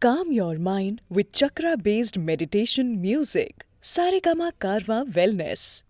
Calm your mind with chakra-based meditation music. Saregama Karwa Wellness.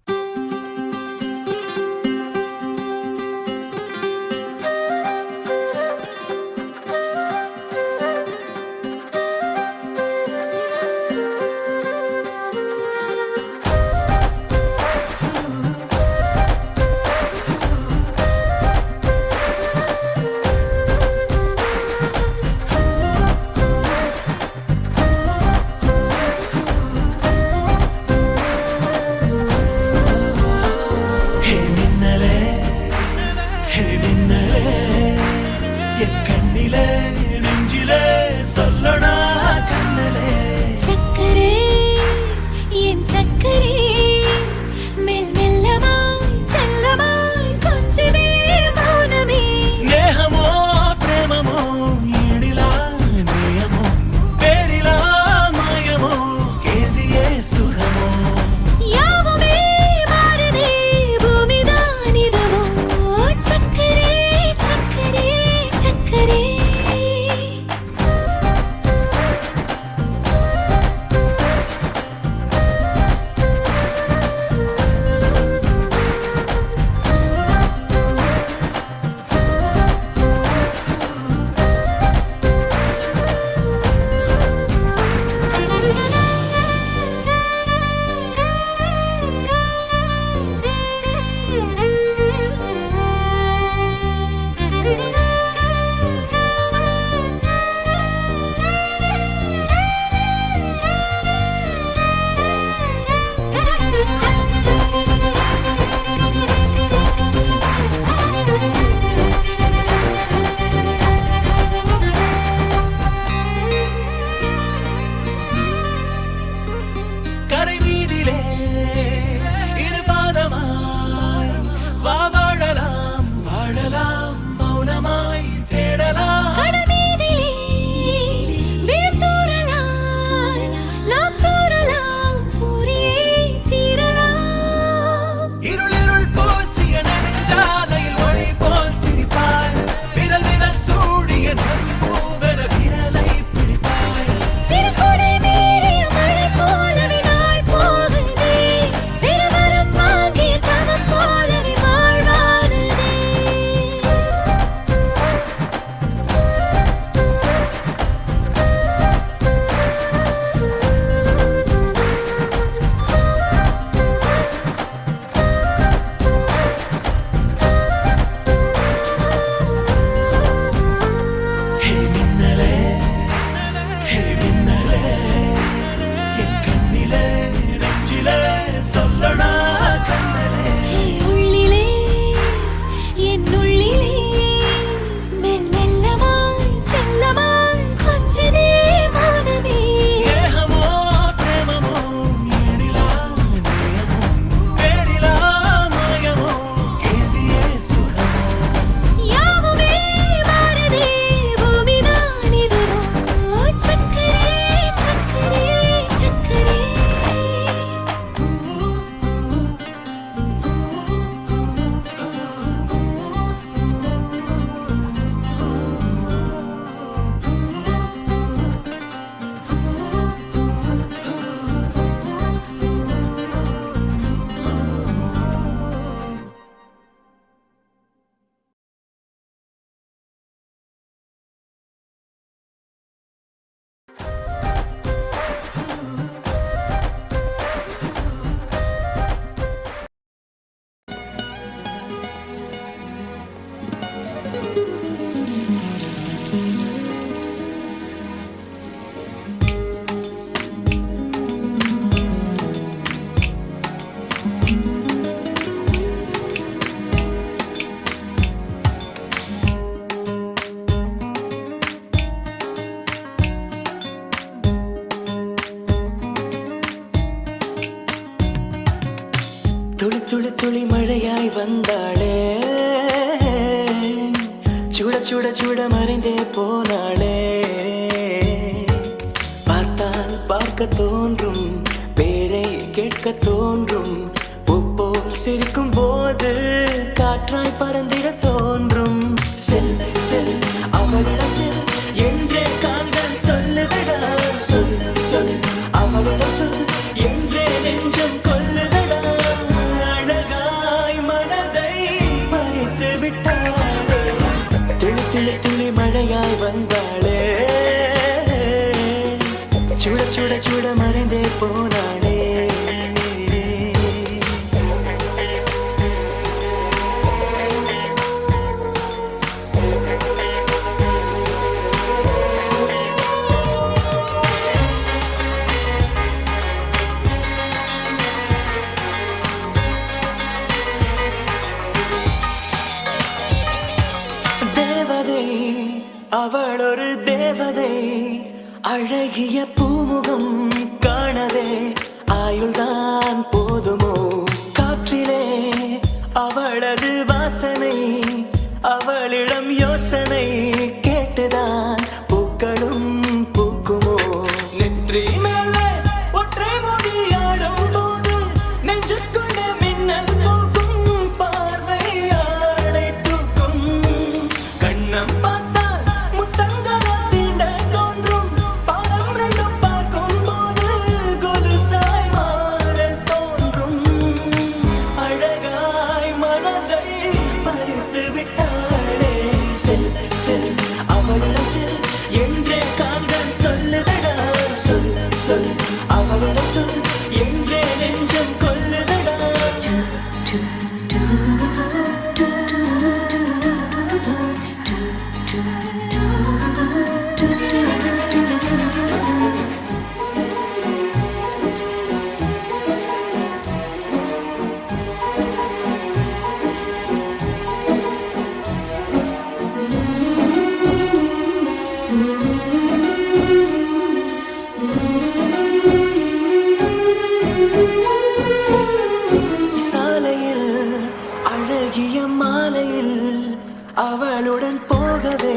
துளி துளி துளி மழையாய் வந்தாளே, சுட சுட சுட மறைந்தே போனாளே. பார்த்தால் பார்க்க தோன்றும், பேரை கேட்க தோன்றும், பூப்போல் சிரிக்கும் போது காற்றாய் பறந்திட தோன்றும். செல் செல் அவளிடம் செல் என்றே கால்கள் காந்தன் சொல்லுதடா சொல் சொல் அவளிடம் சொல் என்றே நெஞ்சம் கொல்லுதடா அழகாய் மனதை பறித்து விட்டாளே துளி துளி துளி மழையாய் வந்தாளே சுட சுட சுட மறைந்தே போனாளே அவள் ஒரு தேவதை அழகிய பூமுகம் காணவே ஆயுள்தான் போதுமோ காற்றிலே அவளது வாசனை அவளிடம் யோசனை கேட்டுதான் பூக்களும் பூக்குமோ நெற்றி மேலே ஒற்றை மொழியாடும் போது நெஞ்சுக்குள்ள மின்னல் பூக்கும் பார்வையாளை தூக்கும் கண்ணம் அவளிடம் சொல் என்றே காந்தன் சொல்லுதடா சொல் சொல் அவளிடம் சொல் என்றே நெஞ்சம் கொல்லுதடா அழகிய மாலையில் அவளுடன் போகவே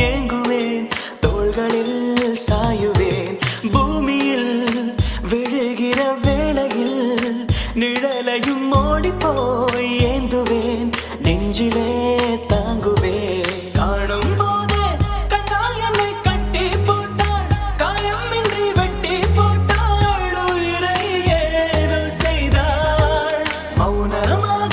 ஏங்குவேன் தோள்களில் சாயுவேன் பூமியில் விழுகிற வேளையில் நிழலையும் ஓடிப்போய் ஏந்துவேன் நெஞ்சிலே தாங்குவேன் காணும் போதே கண்டால் என்னை கட்டி போட்டாள் காயமின்றி வெட்டி போட்டாள் உயிரை ஏதோ செய்தாள் மௌனமாக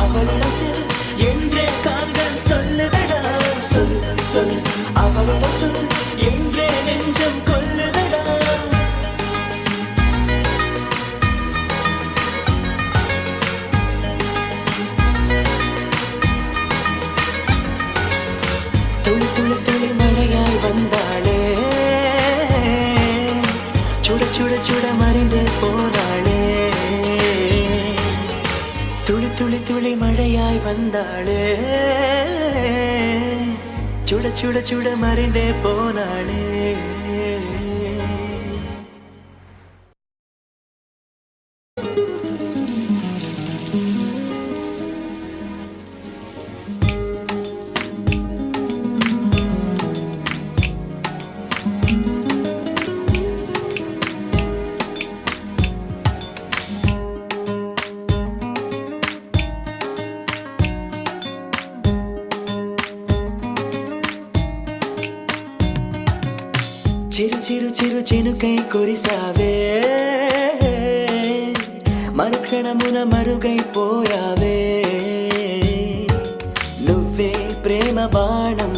அவளிடம் சொல் என்றே காந்தன் சொல்லுதடா சொல் சொல் அவளிடம் சொல் என்றே நெஞ்சம் கொல்லுதடா துளி துளி துளி மழையாய் வந்தாளே சுட சுட சுட மறைந்தே போனாளே துளி துளி துளி மழையாய் வந்தாளே சுட சுட சுட மறைந்தே போனாளே చిరు చిరు చిరు చినుకై కురిసావే మరుక్షణమున మరుగైపోయావే నువ్వే ప్రేమ బాణం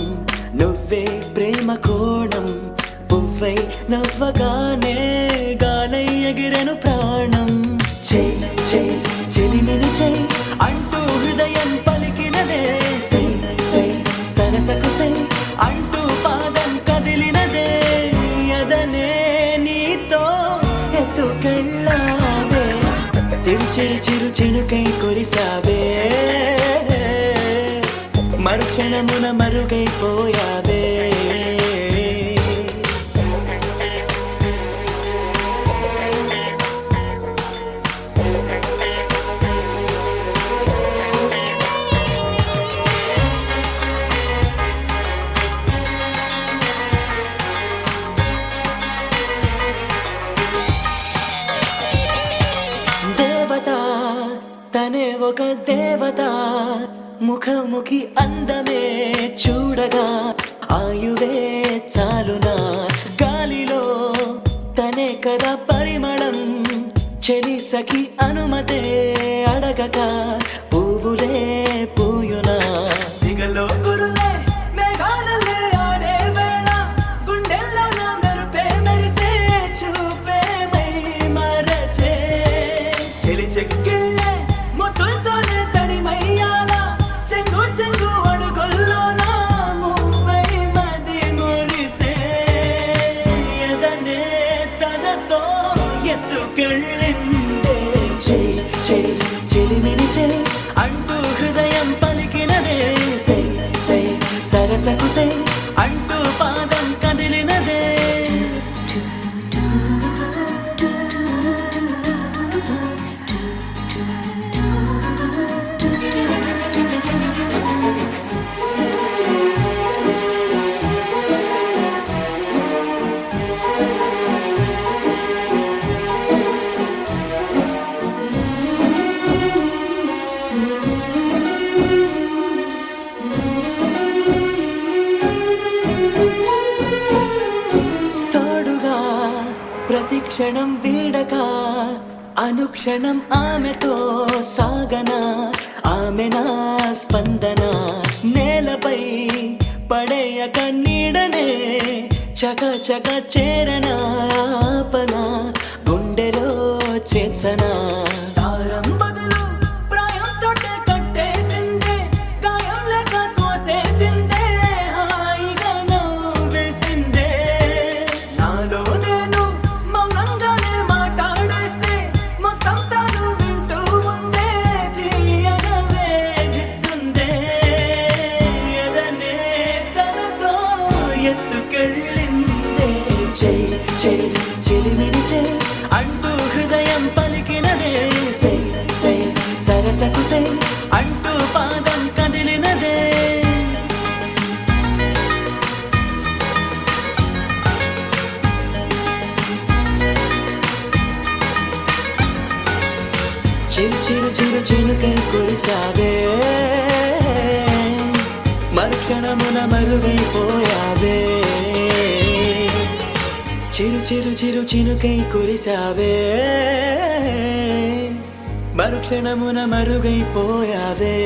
నువ్వే ప్రేమ కోణం పువ్వై నవ్వగానే గాలై ఎగిరెను ప్రాణం చెయ్ చెయ్ చెలిమిని చెయ్ అంటూ హృదయం పలికినదే సై సై సరసకు సై అంటూ పాదం కదిలినదే యదనే నీతో ఎత్తుకెళ్ళావే చిరు చిరు చినుకై కురిసావే మరుక్షణమున మరుగైపోయావే ఒక దేవత ముఖముఖి అందమే చూడగా ఆయువే చాలునా గాలిలో తనే కదా పరిమళం చెలి సఖి అనుమతే అడగక పువ్వులే పూయునా దిగలో గురులే మేఘాలలే ఆడే వేళ గుండెల్లో నా మెరుపే మెరిసే చూపే మై మరచే చెలి చెక్కిళ్ళే ముద్దులతోనే తడిమయ్యాల చెంగు చెంగు అడుగుల్లో నా మువ్వై మది మురిసే ఎదనే తనతో ఎత్తుకెళ్ళిందే చెయ్ చెయ్ చెలిమిని చెయ్ అంటూ హృదయం పలికినదే సై సై సరసకు సై అంటూ పాదం కదిలినదే తోడుగా ప్రతిక్షణం వీడక అనుక్షణం ఆమెతో సాగన ఆమె నా స్పందన నేలపై పడేయక నీడనే చక చక చేరన ఆపన గుండెలో చేర్చన తారం బదులు ప్రాయంతో కట్టేసిందే గాయం లేక కోసేసిందే హాయిగా నవ్వేసిందే నాలో నేను మౌనంగానే మాట్లాడేస్తే మొత్తం తాను వింటూ ఉందే తీయగా వేధిస్తుందే ఎదనే తనతో ఎత్తుకెళ్ళిందే చెయ్ చెయ్ చెలిమిని చెయ్ అంటూ హృదయం పలికినదే సై సై సరసకు సై అంటూ పాదం కదిలినదే చిరు చిరు చిరు చినుకై కురిసావే మరుక్షణమున మరుగైపోయావే చిరు చిరు చిరు చినుకై కురిసావే మరుక్షణమున మరుగైపోయావే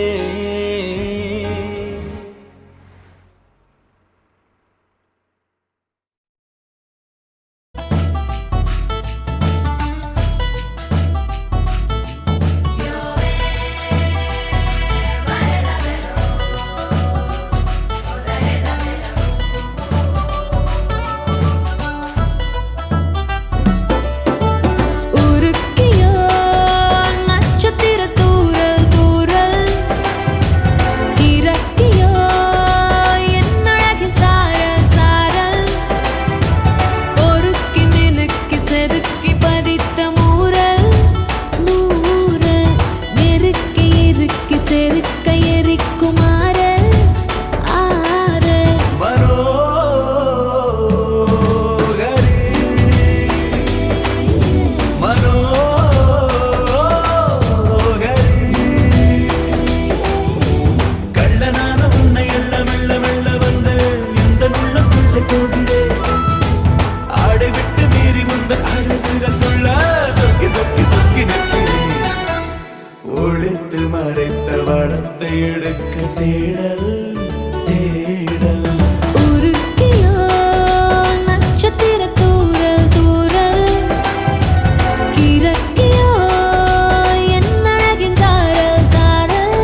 உருக்கியோ நட்சத்திர தூரல் தூரல் இறக்கியோ என் அழகின் சாரல் சாரல் பொறுக்கி மினுக்கி செதுக்கி பதித்த மூரல் மூரல் நெருக்கி இறுக்கி செருக்க எரிக்கும் ஆரல் ஆரல் கள்ளனான உன்னை எள்ள மெல்ல மெல்ல வந்து இந்த உள்ளுக்குள்ளே போகிறேன் ஆடை விட்டு மீறி முந்தன் அழகுகள் துள்ள சொக்கி சொக்கி சொக்கி நிற்கிறேன் ஒழித்து மறைத்த வளத்தை எடுக்க தேடல் தேடல் உருக்கியோ நட்சத்திர தூரல் தூரல் இறக்கியோ என் அழகின் சாரல் சாரல்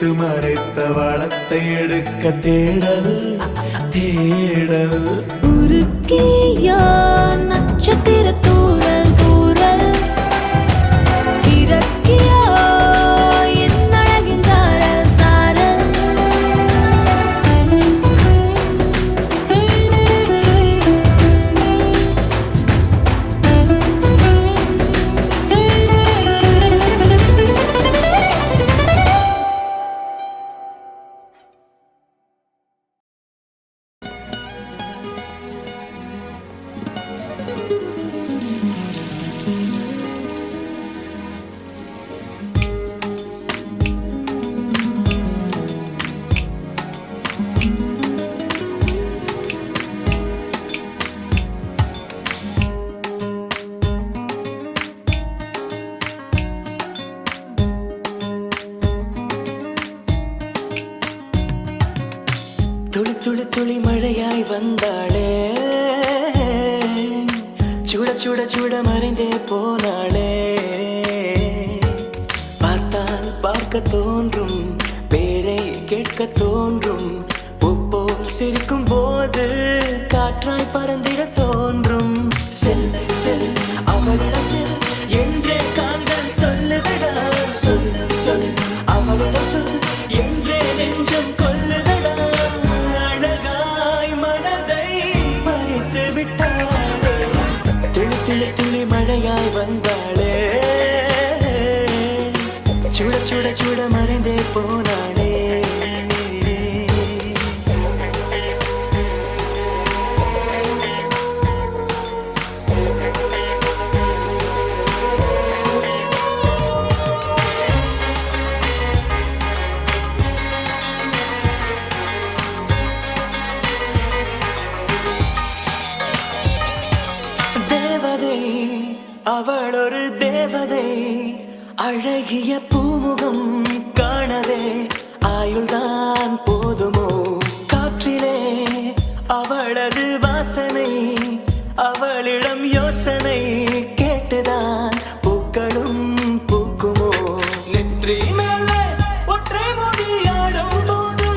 எடுத்து மறைத்த வளத்தை எடுக்க தேடல் தேடல். உருக்கியா நட்சத்திர தூரல் தூரல் இறக்கியா என் அழகின் சாரல் சாரல். துளி துளி துளி மழையாய் வந்தாளே, சுட சுட சுட மறைந்தே போனாளே. பார்த்தால் பார்க்க தோன்றும், பேரை கேட்க தோன்றும், பூப்போல் சிரிக்கும் போது காற்றாய் பறந்திட தோன்றும். செல் செல் அவளிடம் செல் என்றே காந்தன் சொல்லுதடா, சொல் சொல் அவளிடம் சொல் என்றே நெஞ்சம் கொல்லுதடா. அழகாய் மனதை பறித்து விட்டாளே, துளி துளி துளி மழையாய் வந்தாளே, சுட சுட சுட மறைந்தே போனாளே. தேவதை அவள் ஒரு தேவதை, அழகிய பூமுகம் காணவே ஆயுள்தான் போதுமோ. காற்றிலே அவளது வாசனை, அவளிடம் யோசனை கேட்டுதான் பூக்களும் பூக்குமோ. நெற்றி மேலே ஒற்றை மொழியாடும் போது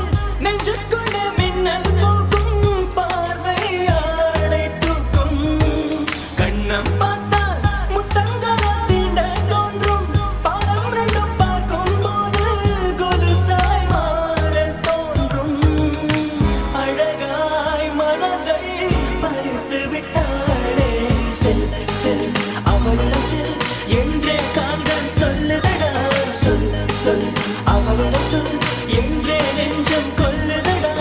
நெஞ்சுக்குள்ள மின்னல் போக்கும், பார்வையாளை தூக்கும். கண்ணம் பார்த்தால் முத்தங்களை தீண்ட தோன்றும், பாதம் ரெண்டும் பார்க்கும் போது கொலுசாய் மாற தோன்றும். அழகாய் மனதை பறித்து விட்டாளே, செல் செல் அவளிடம் செல் என்றே காந்தன் சொல்லுதடா, சொல் சொல் அவளிடம் சொல் என்றே நெஞ்சம் கொல்லுதடா.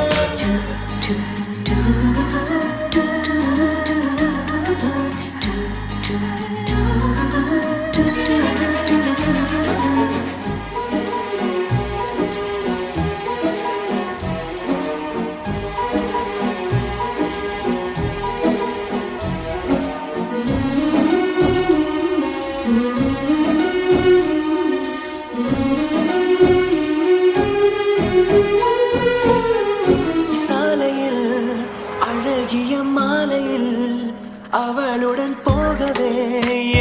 சாலையில் அழகிய மாலையில் அவளுடன் போகவே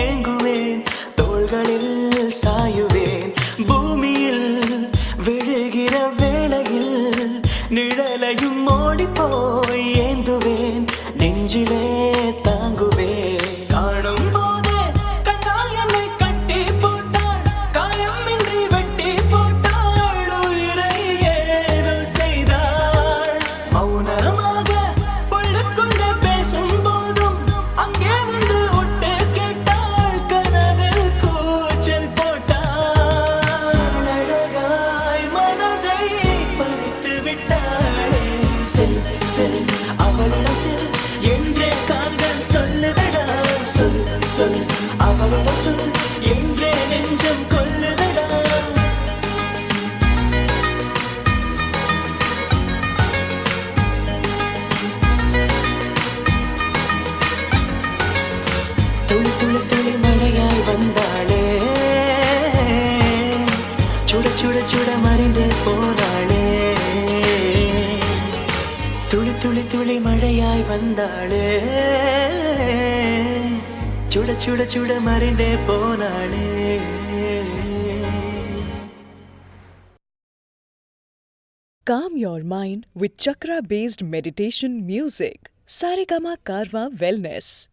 ஏங்குவேன், தோள்களில் சாயுவேன். பூமியில் விழுகிற வேளையில் நிழலையும் ஓடிப்போய் ஏந்துவேன், நெஞ்சிலே தாங்குவேன். காணும் போதே கண்டால் என்னை கட்டி போட்டாள், காயமின்றி வெட்டி போட்டாள், உயிரை ஏதோ செய்தாள். மௌனமாக பொழுதுக்குள்ள பேசும் போதும் அங்கே வந்து ஒட்டு கேட்டாள், கனவில் கூச்சல் போட்டாள். அழகாய் மனதை பறித்து விட்டாளே, செல் செல் அவளிடம் செல் என்றே காந்தன் சொல்லுதடா, சொல் சொல் அவளிடம் சொல் என்றே நெஞ்சம் கொல்லுதடா. துளி துளி துளி மழையாய் வந்தாளே, சுட சுட சுட மறைந்தே போனாளே. துளி துளி துளி மழையாய் வந்தாளே, சுட சுட சுட மறைந்தே போனாளே. Calm your mind with chakra-based meditation music. Saregama Karwa Wellness.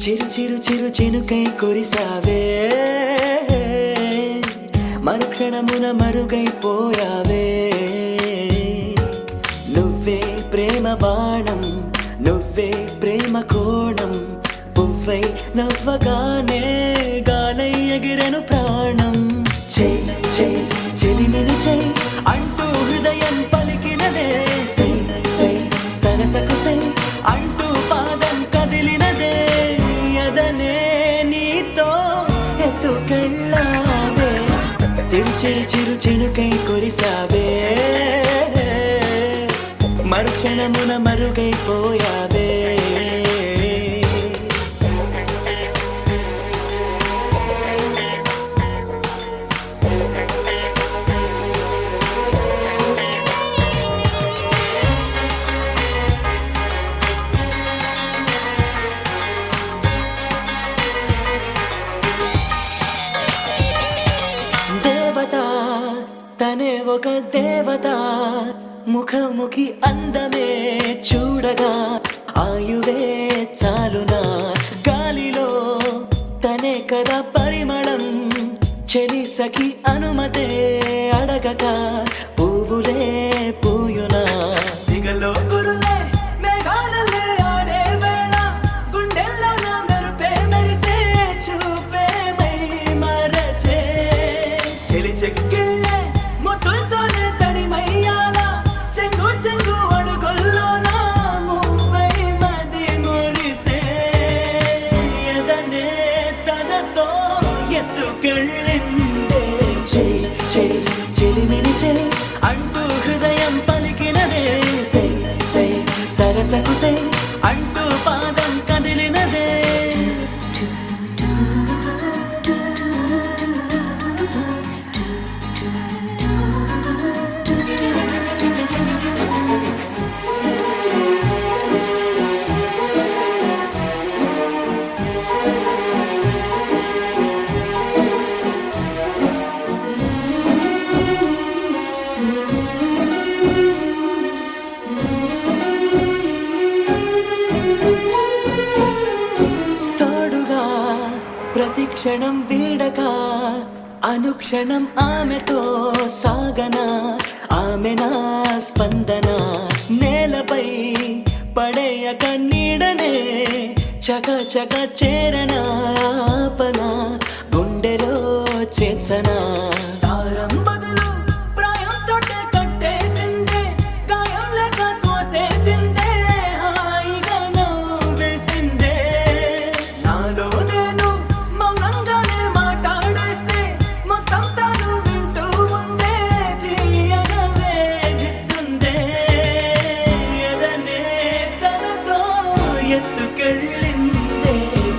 చిరు చిరు చిరు చినుకై కురిసావే మరుక్షణమున మరుగైపోయావే నువ్వే ప్రేమ బాణం నువ్వే ప్రేమ కోణం పువ్వై నవ్వగానే గాలై ఎగిరెను ప్రాణం చెయ్ చెయ్ చెలిమిని చెయ్ అంటూ హృదయం పలికినదే సై సై సరసకు సై అంటూ చిరు చిరు చినుకై కురిసావే మరుక్షణమున మరుగైపోయావే తనే ఒక దేవత ముఖముఖి అందమే చూడగా ఆయువే చాలునా గాలిలో తనే కదా పరిమళం చెలి సఖి అనుమతే అడగక పువ్వులే పూయునా దిగలో గురులే మేఘాలలే ఆడే వేళ గుండెల్లో నా మెరుపే మెరిసే చూపే మై మరచే చెలి చెక్కిళ్ళే ముద్దులతోనే తడిమయ్యాల చెంగు చెంగు అడుగుల్లో నా మువ్వై మది మురిసే ఎదనే తనతో ఎత్తుకెళ్ళిందే చెయ్ చెయ్ చెలిమిని చెయ్ అంటూ హృదయం పలికినదే సై సై సరసకు సై అంటూ పాదం కదిలినదే ప్రతిక్షణం వీడక అనుక్షణం ఆమెతో సాగన ఆమె నా స్పందన నేలపై పడేయక నీడనే చక చక చేరన ఆపన గుండెలో చేర్చన తారం బదులు ప్రాయంతో కట్టేసిందే గాయం లేక కోసేసిందే హాయిగా నవ్వేసిందే నాలో నేను మౌనంగానే మాట్లాడేస్తే మొత్తం తను వింటూ ఉందే తీయగా వేధిస్తుందే ఎదనే తనతో ఎత్తుకెళ్ళిందే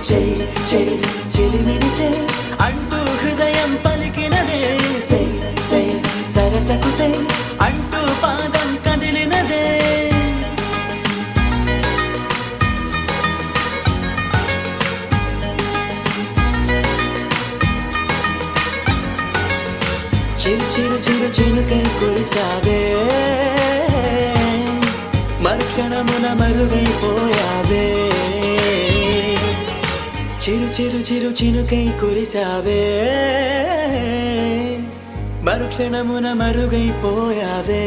చెయ్ చెయ్ చెలిమిని చెయ్ అంటూ హృదయం పలికినదే సై సై సరసకు సై అంటూ పాదం కదిలినదే చిరు చిరు చిరు చినుకై కురిసావే మరుక్షణమున మరుగైపోయావే చిరు చిరు చిరు చినుకై కురిసావే మరుక్షణమున మరుగైపోయావే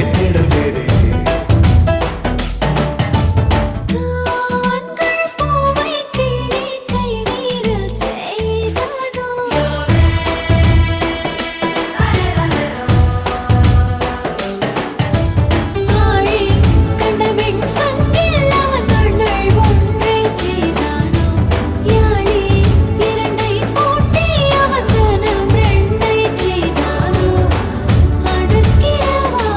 என் தேடல் வேறே. கண்கள் பூவை கிள்ளி கை வீரல் செய்ததோ ஆழி கண்டவின் சங்கில் அவன் கண்கள் ஒன்றை செய்தானோ யாழி இரண்டை பூட்டி அவன் கனம் ரெண்டை செய்தானோ அடுக்கிடவா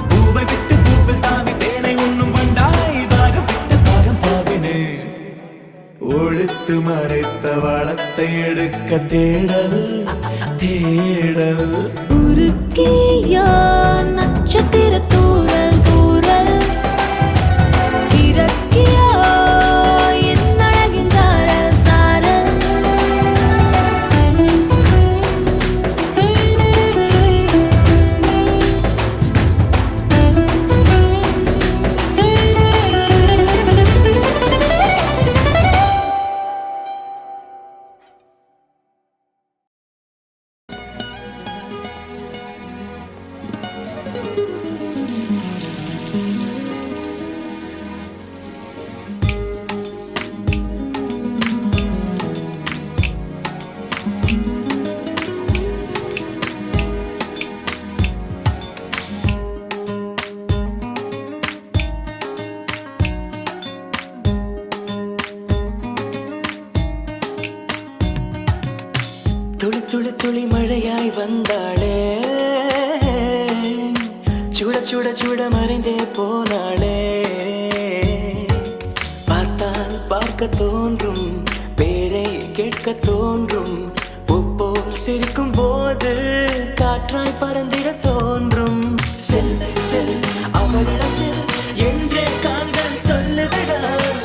பூவை விட்டு பூவில் தாவி தேனை உண்ணும் வண்டாய் தாகம் விட்டு தாகம் தாவினேன். ஒழித்து மறைத்த வளத்தை எடுக்க தேடல் தேடல். உருக்கியா நட்சத்திர தூரல் தூரல் இறக்கியா என் அழகின் சாரல் சாரல் துளி துளி துளி மழையாய் வந்தாளே, சுட சுட சுட மறைந்தே போனாளே. பார்த்தால் பார்க்க தோன்றும், பேரை கேட்க தோன்றும், பூப்போல் சிரிக்கும் போது காற்றாய் பறந்திட தோன்றும். செல் செல் அவளிடம் செல் என்றே காந்தன் சொல்லுதடா.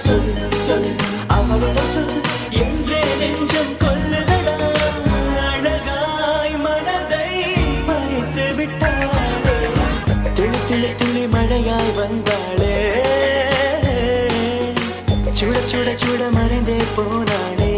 சொல் சொல் அவளிடம் சொல் என்றே நெஞ்சம் கொல்லுதடா. அழகாய் மனதை பறித்து விட்டாளே, துளி துளி துளி மழையாய் வந்தாளே, சுட சுட சுட மறைந்தே போனாளே.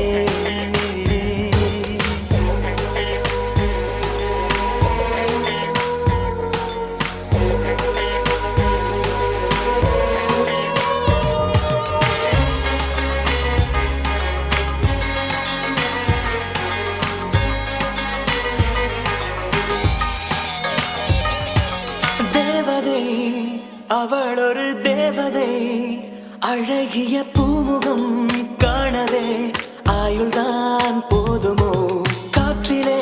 தேவதை அவள் ஒரு தேவதை, அழகிய பூமுகம் காணவே ஆயுள்தான் போதுமோ. காற்றிலே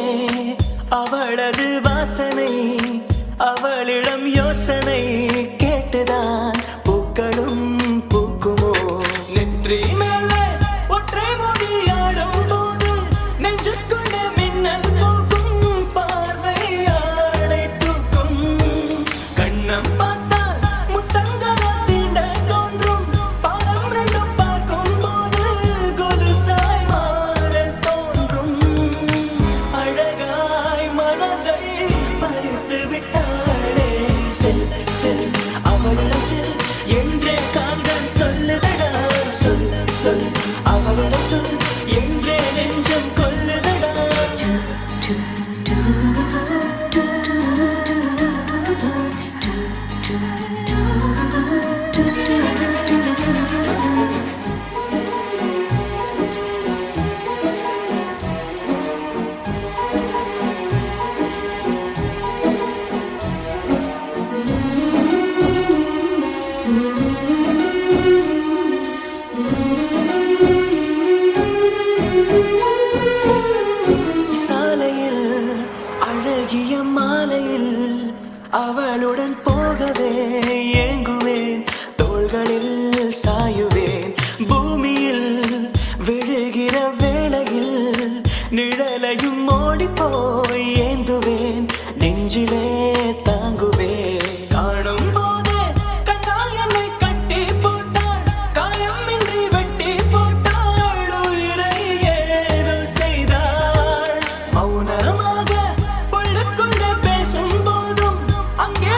அவளது வாசனை, அவளிடம் யோசனை கேட்டுதான் பூக்களும் பூக்குமோ. நெற்றி மேலே ஒற்றை மொழியாடும் போது நெஞ்சுக்குள்ள மின்னல் போக்கும், பார்வையாளை தூக்கும். கண்ணம் பார்த்தால் முத்தங்களை தீண்ட தோன்றும், பாதம் ரெண்டும் பார்க்கும் போது கொலுசாய் மாற தோன்றும். அழகாய் மனதை பறித்து விட்டாளே. செல் செல் அவளிடம் செல் என்றே காந்தன் சொல்லுதடா. சொல் சொல் அவளிடம் சொல் என்றே நெஞ்சம் கொல்லுதடா. சாலையில் அழகிய மாலையில் அவளுடன் போகவே ஏங்குவேன், தோள்களில் சாயுவேன். பூமியில் விழுகிற வேளையில் நிழலையும் ஓடிப்போய் ஏந்துவேன், நெஞ்சிலே தாங்குவேன். காணும் போதே கண்டால் என்னை கட்டி போட்டாள், காயமின்றி வெட்டி போட்டாள், உயிரை ஏதோ செய்தாள். மௌனமாக பொழுதுக்குள்ளே பேசும் போதும் அங்கே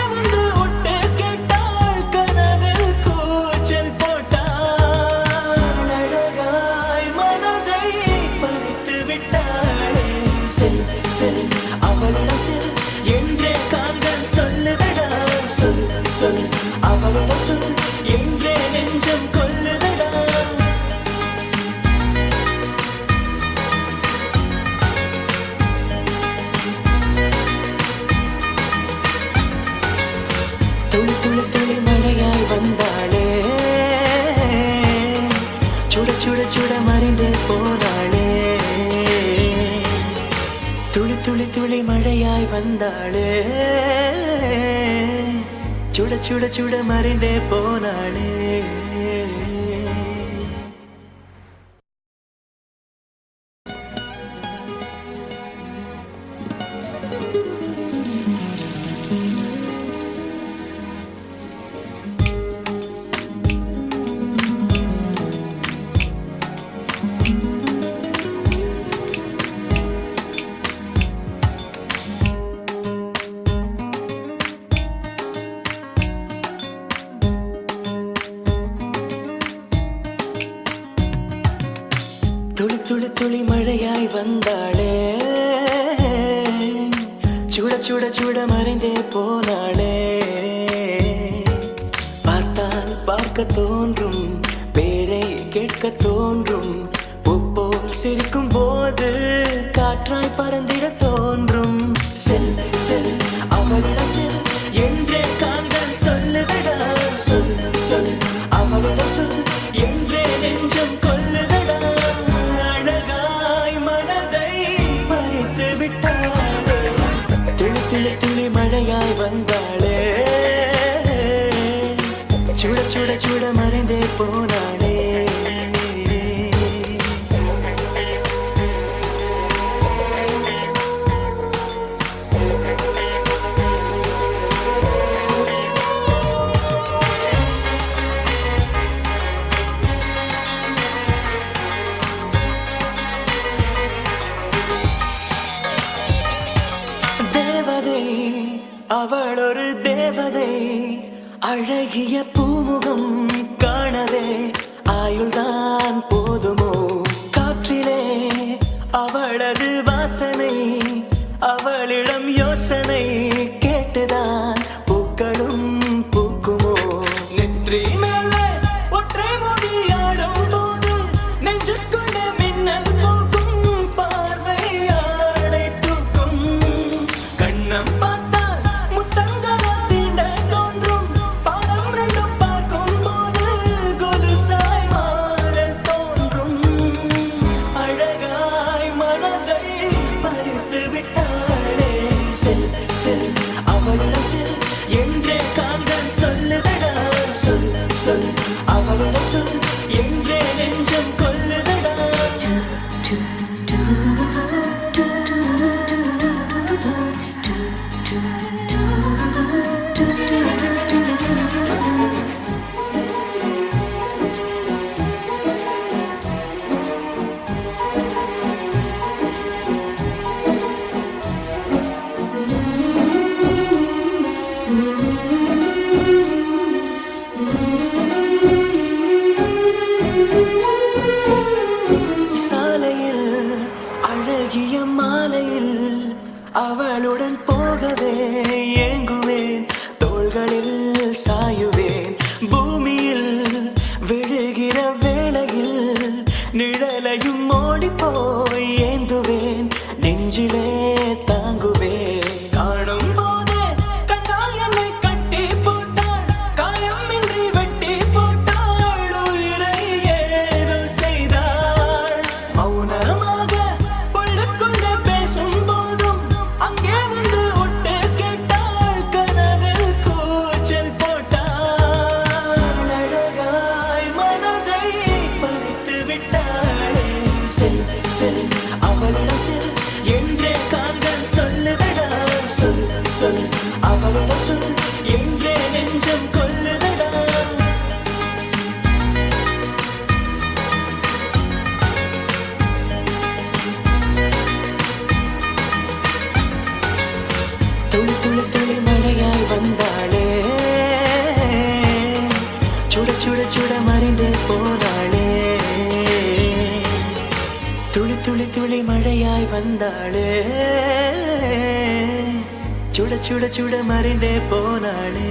சொல் சொல் அவளிடம் சொல் என்றே நெஞ்சம் கொல்லுதடா. துளி துளி துளி மழையாய் வந்தாளே, சுட சுட சுட மறைந்து போனாளே. துளி துளி துளி மழையாய் வந்தாளே, சுட சுட சுட மறைந்தே போனாளே. துளி துளி துளி மழையாய் வந்தாளே, சுட சுட சுட மறைந்தே போனாளே. பார்த்தால் பார்க்க தோன்றும், பேரை கேட்க தோன்றும், பூப்போல் சிரிக்கும் போது காற்றாய் பறந்திட தோன்றும். செல் செல் அவளிடம் செல் என்றே காந்தன் சொல்லுதடா. சொல் சொல் அவளிடம் சொல் என்றே நெஞ்சம் கொல்லுதடா. அழகாய் மனதை பறித்து விட்டாளே, துளி துளி துளி மழையாய் வந்தாளே, சுட சுட சுட மறைந்தே போனாளே. தேவதை அவள் ஒரு தேவதை, அழகிய பூமுகம் காணவே ஆயுள்தான் போதுமோ. காற்றிலே அவளது வாசனை, அவளிடம் யோசனை கேட்டுதான் பூக்களும் பூக்குமோ. நெற்றி மேலே ஒற்றை மொழியாடும் போது நெஞ்சுக்குள்ள மின்னல் பூக்கும், பார்வையாடை தூக்கும். கண்ணம் பார்த்தால் முத்தங்களா தீண்ட தோன்றும், பாடம் ரெண்டும் பார்க்கும் போது கொலுசாய் மாற தோன்றும். அழகாய் மனதை பறித்து விட்டாளே, செல் செல் அவளிடம் செல் என்றே காந்தன் சொல்லுதடா. சொல் சொல் அவளிடம் சொல் என்றே நெஞ்சம் கொல்லுதடா. சாலையில் அழகிய மாலையில் அவளுடன் போகவே ஏங்குவேன், தோள்களில் சாயுவேன். பூமியில் விழுகிற வேளையில் நிழலையும் ஓடிப்போய் ஏந்துவேன், நெஞ்சிலே தாங்குவேன். காணும் போதே கண்டால் என்னை கட்டி போட்டாள், காயமின்றி வெட்டி போட்டாள், உயிரை ஏதோ செய்தாள். மௌனமாக உள்ளுக்குள்ளே பேசும் போதும் அங்கே வந்து ஒட்டு கேட்டாள், கனவில் கூச்சல் போட்டாள். அழகாய் மனதை பறித்து விட்டாளே, செல் செல் அவளிடம் செல் என்றே காந்தன் சொல்லுதடா. சொல் சொல் அவளிடம் சொல் என்றே நெஞ்சம் கொல்லுதடா. துளி துளி துளி மழையாய் வந்தாளே, சுட சுட சுட மறைந்தே போனாளே. துளி துளி துளி மழையாய் வந்தாளே, சுட சுட சுட மறைந்தே போனாளே